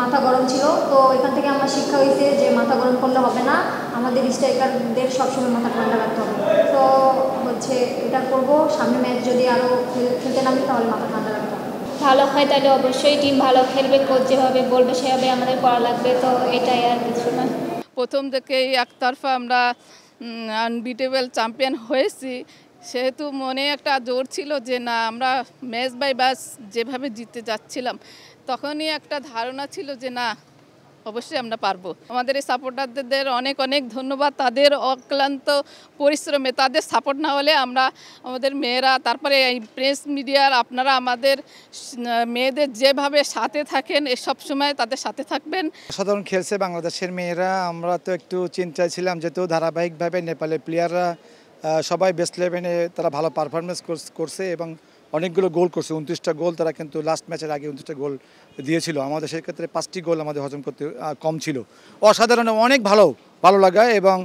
মাথা গরম ছিল, তো এখান থেকে আমার শিক্ষা হয়েছে যে মাথা গরম করলে হবে না, আমাদের স্ট্রাইকারদের সবসময় মাথা ঠান্ডা রাখতে হবে। তো হচ্ছে এটা করবো, সামনে ম্যাচ যদি আরও খেলতে নামি তাহলে মাথা ঠান্ডা রাখতে হবে। ভালো হয় তাহলে অবশ্যই টিম ভালো খেলবে, কোচ যেভাবে বলবে সেভাবে আমাদের করা লাগবে, তো এটাই আর কিছু না। প্রথম থেকেই একতরফা আমরা আনবিটেবল চ্যাম্পিয়ন হয়েছি, সেহেতু মনে একটা জোর ছিল যে না আমরা ম্যাচ বাই ম্যাচ যেভাবে জিতে যাচ্ছিলাম, তখনই একটা ধারণা ছিল যে না অবশ্যই আমরা পারবো। আমাদের এই সাপোর্টারদের অনেক অনেক ধন্যবাদ, তাদের অক্লান্ত পরিশ্রমে, তাদের সাপোর্ট না হলে আমরা আমাদের মেয়েরা, তারপরে এই প্রেস মিডিয়ার আপনারা আমাদের মেয়েদের যেভাবে সাথে থাকেন সব সময় তাদের সাথে থাকবেন। অসাধারণ খেলছে বাংলাদেশের মেয়েরা, আমরা তো একটু চিন্তায় ছিলাম যেহেতু ধারাবাহিকভাবে নেপালের প্লেয়াররা সবাই বেস্ট ইলেভেনে তারা ভালো পারফরমেন্স করছে এবং অনেকগুলো গোল করছে, 29টা গোল তারা কিন্তু লাস্ট ম্যাচের আগে 29টা গোল দিয়েছিল। আমাদের সেক্ষেত্রে 5টি গোল আমাদের হজম করতে কম ছিল। অসাধারণ, অনেক ভালো লাগা এবং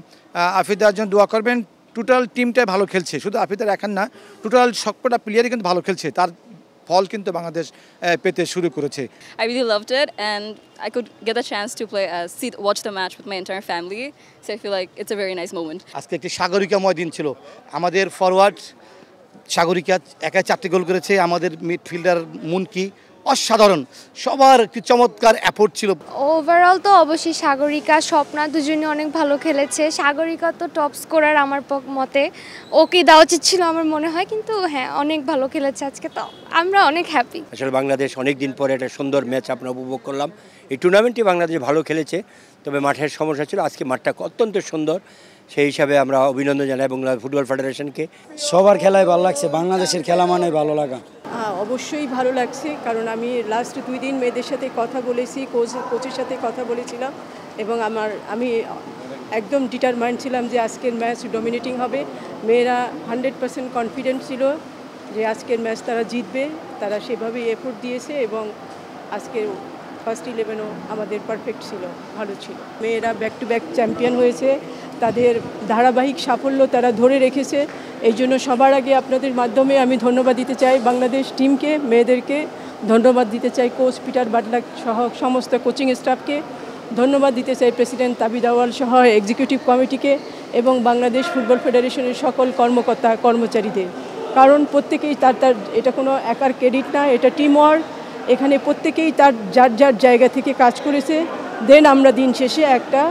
আফিদার জন্য দোয়া করবেন। টোটাল টিমটাই ভালো খেলছে, শুধু আফিদার এখন না, টোটাল সবকটা প্লেয়ারই কিন্তু ভালো খেলছে, তার ফল কিন্তু বাংলাদেশ পেতে শুরু করেছে। I really loved it and I could get the chance to watch the match with my entire family, so I feel like it's a very nice moment. আজকে একটি সাগরিকাময় দিন ছিল। আমাদের ফরওয়ার্ড সাগরিকা একাই 4টি গোল করেছে, আমাদের মিডফিল্ডার মুনকি অসাধারণ, সবার একটি চমৎকার এফোর্ট ছিল। ওভারঅল তো অবশ্যই সাগরিকা স্বপ্না দুজনই অনেক ভালো খেলেছে। সাগরিকা তো টপ স্কোরার আমার মতে, ওকে দেওয়া উচিত ছিল আমার মনে হয়, কিন্তু হ্যাঁ অনেক ভালো খেলেছে আজকে, তো আমরা অনেক হ্যাপি। আসলে বাংলাদেশ অনেক দিন পরে একটা সুন্দর ম্যাচ আমরা উপভোগ করলাম। এই টুর্নামেন্টে বাংলাদেশ ভালো খেলেছে, তবে মাঠের সমস্যা ছিল। আজকে মাঠটা অত্যন্ত সুন্দর, সেই হিসাবে আমরা অভিনন্দন জানাই বাংলা ফুটবল ফেডারেশনকে। সবার খেলায় ভালো লাগছে, বাংলাদেশের খেলা মানে ভালো লাগা। অবশ্যই ভালো লাগছে, কারণ আমি লাস্ট 2 দিন মেয়েদের সাথে কথা বলেছি, কোচের সাথে কথা বলেছিলাম এবং আমি একদম ডিটারমাইন্ড ছিলাম যে আজকের ম্যাচ ডমিনেটিং হবে। মেয়েরা 100% কনফিডেন্ট ছিল যে আজকের ম্যাচ তারা জিতবে, তারা সেভাবেই এফোর্ট দিয়েছে এবং আজকের ফার্স্ট 11ও আমাদের পারফেক্ট ছিল, ভালো ছিল। মেয়েরা ব্যাক টু ব্যাক চ্যাম্পিয়ন হয়েছে, তাদের ধারাবাহিক সাফল্য তারা ধরে রেখেছে। এই জন্য সবার আগে আপনাদের মাধ্যমে আমি ধন্যবাদ দিতে চাই বাংলাদেশ টিমকে, মেয়েদেরকে ধন্যবাদ দিতে চাই কোচ পিটার বাটলার সহ সমস্ত কোচিং স্টাফকে, ধন্যবাদ দিতে চাই প্রেসিডেন্ট তাবিদ আউয়াল সহ এক্সিকিউটিভ কমিটিকে এবং বাংলাদেশ ফুটবল ফেডারেশনের সকল কর্মকর্তা কর্মচারীদের, কারণ প্রত্যেকেই তার এটা কোনো একার ক্রেডিট না, এটা টিম ওয়ার্ক। এখানে প্রত্যেকেই তার যার জায়গা থেকে কাজ করেছে, দেন আমরা দিন শেষে একটা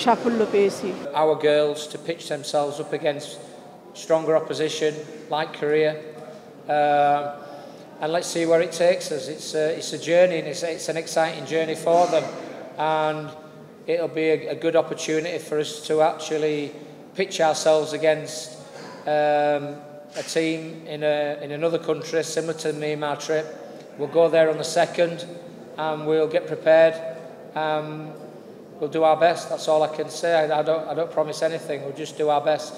সাফল্য পেয়েছি। Our girls to pitch themselves up against stronger opposition like Korea, and let's see where it takes us. It's a journey, and it's an exciting journey for them, and it'll be a good opportunity for us to actually pitch ourselves against a team in another country similar to the Myanmar trip. We'll go there on the 2nd and we'll get prepared. We'll do our best. That's all I can say. I don't promise anything. We'll just do our best.